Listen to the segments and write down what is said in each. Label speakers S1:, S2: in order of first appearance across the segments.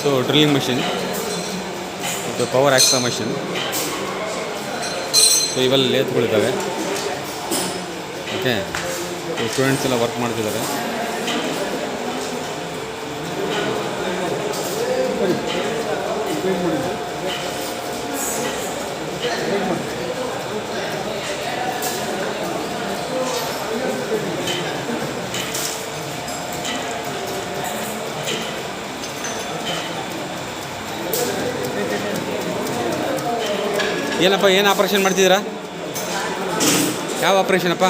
S1: So drilling machine, ಇದು power Akzo machine. So ಇವೆಲ್ಲ ಲೇತ್ಗಳಿದ್ದಾವೆ. Okay, students ಎಲ್ಲ ವರ್ಕ್ ಮಾಡ್ತಿದ್ದಾರೆ. ಏನಪ್ಪ, ಏನು ಆಪ್ರೇಷನ್ ಮಾಡ್ತಿದ್ದೀರಾ? ಯಾವ ಆಪ್ರೇಷನಪ್ಪ?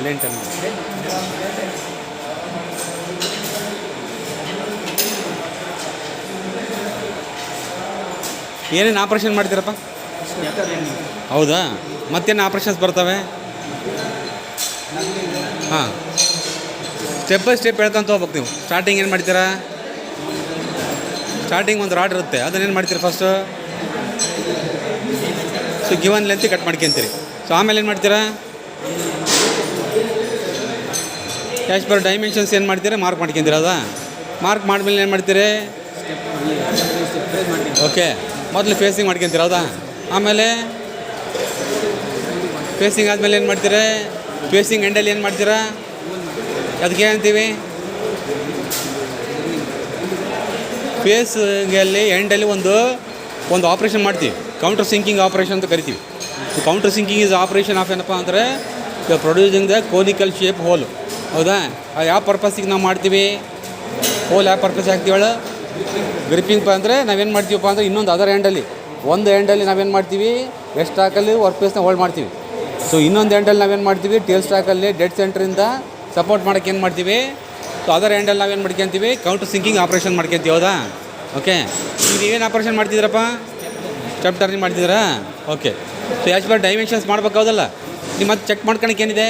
S1: ಲೆಂಟನ್ನು. ಏನೇನು ಆಪ್ರೇಷನ್ ಮಾಡ್ತೀರಪ್ಪ? ಹೌದಾ, ಮತ್ತೇನು ಆಪ್ರೇಷನ್ಸ್ ಬರ್ತವೆ? ಹಾಂ, ಸ್ಟೆಪ್ ಬೈ ಸ್ಟೆಪ್ ಹೇಳ್ಕೊಂತ ಹೋಗ್ಬೇಕು ನೀವು. ಸ್ಟಾರ್ಟಿಂಗ್ ಏನು ಮಾಡ್ತೀರಾ? ಸ್ಟಾರ್ಟಿಂಗ್ ಒಂದು ರಾಡ್ ಇರುತ್ತೆ, ಅದನ್ನೇನು ಮಾಡ್ತೀರಾ first? So given length cut ಮಾಡ್ಕೊಂತೀರಿ. ಸೊ ಆಮೇಲೆ ಏನು ಮಾಡ್ತೀರಾ? ಆ್ಯಸ್ ಪರ್ ಡೈಮೆನ್ಷನ್ಸ್ ಏನು ಮಾಡ್ತೀರಾ? ಮಾರ್ಕ್ ಮಾಡ್ಕೊಂತೀರ. ಹೌದಾ, ಮಾರ್ಕ್ ಮಾಡಿದ್ಮೇಲೆ ಏನು ಮಾಡ್ತೀರಿ? ಓಕೆ, ಮೊದಲು ಫೇಸಿಂಗ್ ಮಾಡ್ಕೊಂತೀರ. ಹೌದಾ, ಆಮೇಲೆ ಫೇಸಿಂಗ್ ಆದಮೇಲೆ ಏನು ಮಾಡ್ತೀರಾ? ಫೇಸಿಂಗ್ ಎಂಡಲ್ಲಿ ಏನು ಮಾಡ್ತೀರಾ? ಅದಕ್ಕೆ ಅಂತೀವಿ ಫೇಸ್ಗಲ್ಲಿ ಎಂಡಲ್ಲಿ ಒಂದು ಆಪ್ರೇಷನ್ ಮಾಡ್ತೀವಿ, ಕೌಂಟರ್ ಸಿಂಕಿಂಗ್ ಆಪ್ರೇಷನ್ ಅಂತ ಕರಿತೀವಿ. Counter sinking is operation of ಏನಪ್ಪ ಅಂದರೆ producing the conical shape hole. ಹೌದಾ, ಯಾವ ಪರ್ಪಸ್ಸಿಗೆ ನಾವು ಮಾಡ್ತೀವಿ? ಹೋಲ್ ಯಾವ ಪರ್ಪಸ್ ಹಾಕ್ತೀವಳ? ಗ್ರಿಪ್ಪಿಂಗ್ ಅಂದರೆ ನಾವೇನು ಮಾಡ್ತೀವಪ್ಪ ಅಂದರೆ ಇನ್ನೊಂದು ಅದರ್ ಎಂಡಲ್ಲಿ, ಒಂದು ಎಂಡಲ್ಲಿ ನಾವೇನು ಮಾಡ್ತೀವಿ? ವೆಸ್ಟ್ ಸ್ಟಾಕಲ್ಲಿ ವರ್ಕ್ ಪೇಸ್ನ ಹೋಲ್ಡ್ ಮಾಡ್ತೀವಿ. ಸೊ ಇನ್ನೊಂದು ಎಂಡಲ್ಲಿ ನಾವೇನು ಮಾಡ್ತೀವಿ? ಟೇಲ್ ಸ್ಟಾಕಲ್ಲಿ ಡೆಡ್ ಸೆಂಟ್ರಿಂದ ಸಪೋರ್ಟ್ ಮಾಡೋಕ್ಕೆ ಏನು ಮಾಡ್ತೀವಿ? ಸೊ ಅದರ್ ಎಂಡಲ್ಲಿ ನಾವೇನು ಮಾಡ್ಕೊತೀವಿ? ಕೌಂಟರ್ ಸಿಂಕಿಂಗ್ ಆಪ್ರೇಷನ್ ಮಾಡ್ಕೊತೀವಿ. ಹೌದಾ, ಓಕೆ. ಈಗ ನೀವೇನು ಆಪ್ರೇಷನ್ ಮಾಡ್ತಿದ್ದೀರಪ್ಪ? ಸ್ಟೆಪ್ ಟರ್ನಿಂಗ್ ಮಾಡ್ತಿದ್ದೀರಾ? Okay. So as per dimensions ಮಾಡ್ಬೇಕು. ಹೌದಲ್ಲ, ನೀವು ಮತ್ತೆ ಚೆಕ್ ಮಾಡ್ಕೊಳಕ್ಕೆ ಏನಿದೆ?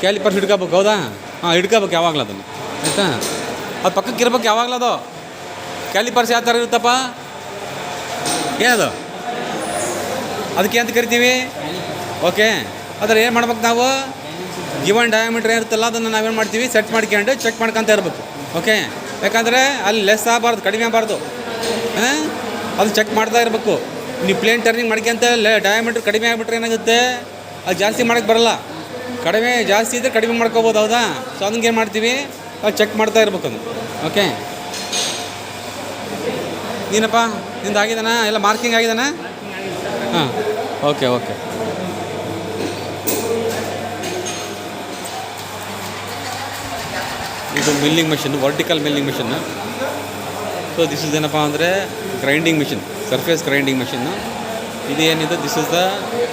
S1: ಕ್ಯಾಲಿಪರ್ಸ್ ಹಿಡ್ಕೋಬೇಕು. ಹೌದಾ, ಹಾಂ, ಹಿಡ್ಕೋಬೇಕು ಯಾವಾಗಲೂ ಅದನ್ನು, ಆಯಿತಾ? ಅದು ಪಕ್ಕಕ್ಕೆ ಇರ್ಬೇಕು ಯಾವಾಗಲೂ. ಅದು ಕ್ಯಾಲಿಪರ್ಸ್ ಯಾವ ಥರ ಇರುತ್ತಪ್ಪ? ಏನದು? ಅದಕ್ಕೆ ಅಂತ ಕರಿತೀವಿ. ಓಕೆ, ಅದ್ರ ಏನು ಮಾಡ್ಬೇಕು ನಾವು? ಗಿವನ್ ಡಯಾಮೀಟ್ರ್ ಇರುತ್ತಲ್ಲ, ಅದನ್ನು ನಾವೇನು ಮಾಡ್ತೀವಿ? ಸೆಟ್ ಮಾಡ್ಕೊಂಡು ಚೆಕ್ ಮಾಡ್ಕೊತ ಇರಬೇಕು. ಓಕೆ, ಯಾಕಂದರೆ ಅಲ್ಲಿ ಲೆಸ್ ಆಗಬಾರ್ದು, ಕಡಿಮೆ ಆಗಬಾರ್ದು. ಅದು ಚೆಕ್ ಮಾಡ್ತಾ ಇರಬೇಕು. ನೀವು ಪ್ಲೇನ್ ಟರ್ನಿಂಗ್ ಮಾಡ್ಕೊಂತ ಡಯಾಮೀಟ್ರ್ ಕಡಿಮೆ ಆಗಿಬಿಟ್ರೆ ಏನಾಗುತ್ತೆ? ಅದು ಜಾಸ್ತಿ ಮಾಡೋಕ್ಕೆ ಬರೋಲ್ಲ. ಕಡಿಮೆ ಜಾಸ್ತಿ ಇದ್ದರೆ ಕಡಿಮೆ ಮಾಡ್ಕೋಬೋದು. ಹೌದಾ, ಸೊ ಅದಕ್ಕೆ ಏನು ಮಾಡ್ತೀವಿ? ಅದು ಚೆಕ್ ಮಾಡ್ತಾ ಇರ್ಬೇಕು ಅದು. ಓಕೆ, ಏನಪ್ಪ ನಿಂದು ಆಗಿದಾನ? ಎಲ್ಲ ಮಾರ್ಕಿಂಗ್ ಆಗಿದಾನ? ಹಾಂ, ಓಕೆ ಓಕೆ. ಇದು milling machine, vertical milling machine. So this is ಏನಪ್ಪ ಅಂದರೆ grinding machine, surface grinding machine. ಇದು ಏನಿದೆ, this is the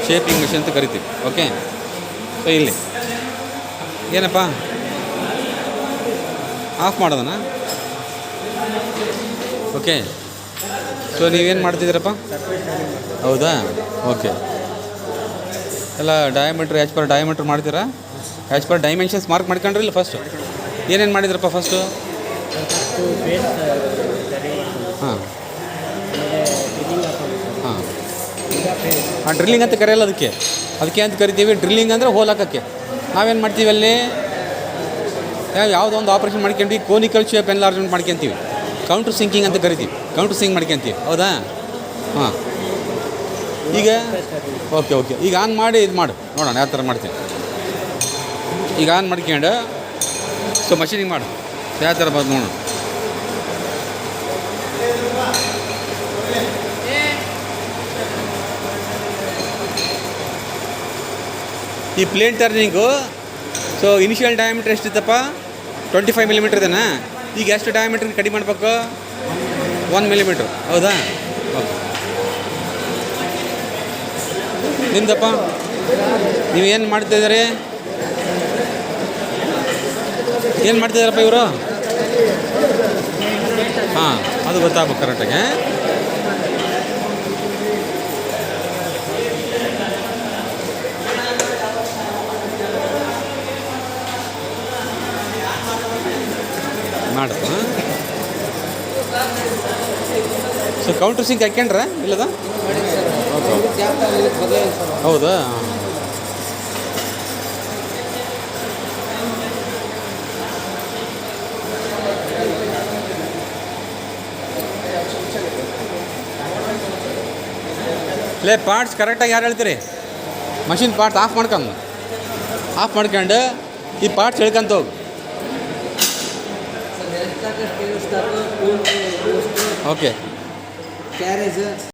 S1: shaping machine ಅಂತ ಕರಿತೀವಿ. ಓಕೆ, ಸೊ ಇಲ್ಲಿ ಏನಪ್ಪ ಆಫ್ ಮಾಡೋದನ? ಓಕೆ, ಸೊ ನೀವೇನು ಮಾಡ್ತಿದ್ದೀರಪ್ಪ? ಹೌದಾ, ಓಕೆ. ಎಲ್ಲ ಡಯಾಮೀಟ್ರ್ ಆ್ಯಸ್ ಪರ್ ಡಯಾಮೀಟ್ರ್ ಮಾಡ್ತೀರಾ? ಆ್ಯಸ್ ಪರ್ ಡೈಮೆನ್ಷನ್ಸ್ ಮಾರ್ಕ್ ಮಾಡ್ಕೊಂಡ್ರಿ ಇಲ್ಲ? ಫಸ್ಟು ಏನೇನು ಮಾಡಿದ್ರಪ್ಪ? ಫಸ್ಟು ಹಾಂ ಹಾಂ ಹಾಂ, ಡ್ರಿಲ್ಲಿಂಗ್ ಅಂತ ಕರೆಯಲ್ಲ ಅದಕ್ಕೆ ಅಂತ ಕರಿತೀವಿ. ಡ್ರಿಲ್ಲಿಂಗ್ ಅಂದರೆ ಹೋಲ್ ಹಾಕೋಕ್ಕೆ. ನಾವೇನು ಮಾಡ್ತೀವಿ ಅಲ್ಲಿ? ಯಾವುದೋ ಒಂದು ಆಪ್ರೇಷನ್ ಮಾಡ್ಕೊಂಡ್ವಿ, ಕೋನಿಕಲ್ ಶೇಪ್ ಎನ್ಲಾರ್ಜ್ಮೆಂಟ್ ಮಾಡ್ಕೊತೀವಿ. ಕೌಂಟರ್ ಸಿಂಕಿಂಗ್ ಅಂತ ಕರಿತೀವಿ, ಕೌಂಟರ್ ಸಿಂಕ್ ಮಾಡ್ಕೊತೀವಿ. ಹೌದಾ, ಹಾಂ. ಈಗ ಓಕೆ ಓಕೆ, ಈಗ ಆನ್ ಮಾಡಿ ಇದು ಮಾಡು ನೋಡೋಣ ಯಾವ ಥರ ಮಾಡ್ತೀನಿ. ಈಗ ಆನ್ ಮಾಡ್ಕೊಂಡು ಸೊ ಮಷೀನಿಗೆ ಮಾಡು ಯಾವ ಥರ ಬಂದು ನೋಡೋಣ. ಈ plane turning so initial diameter ಎಷ್ಟಿತ್ತಪ್ಪ? 25 ಮಿಲಿಮೀಟ್ರ್ ಇದೆನಾ? ಈಗ ಎಷ್ಟು ಡಯಾಮೀಟ್ರ್ ಕಡಿಮೆ ಮಾಡಬೇಕು? 1 ಮಿಲಿಮೀಟ್ರ್. ಹೌದಾ, ಓಕೆ. ನಿಮ್ದಪ್ಪ ನೀವೇನು ಮಾಡ್ತಾಯಿದ್ದೀರಿ? ಏನು ಮಾಡ್ತಿದ್ದಾರಪ್ಪ ಇವರು? ಹಾಂ, ಅದು ಗೊತ್ತಾಗಬೇಕು ಕರೆಕ್ಟಾಗಿ. ಮಾಡಪ್ಪ. ಸೊ ಕೌಂಟರ್ ಸಿಂಕ್ ಹಾಕ್ಯಂಡ್ರೆ ಇಲ್ಲದ? ಹೌದಾ, ಲೇ ಪಾರ್ಟ್ಸ್ ಕರೆಕ್ಟಾಗಿ ಯಾರು ಹೇಳ್ತೀರಿ? ಮಷಿನ್ ಪಾರ್ಟ್ಸ್ ಆಫ್ ಮಾಡ್ಕೊಂಡು ಈ ಪಾರ್ಟ್ಸ್ ಹೇಳ್ಕೊಂತ ಹೋಗು. ಓಕೆ.
S2: ಕ್ಯಾರೇಜ್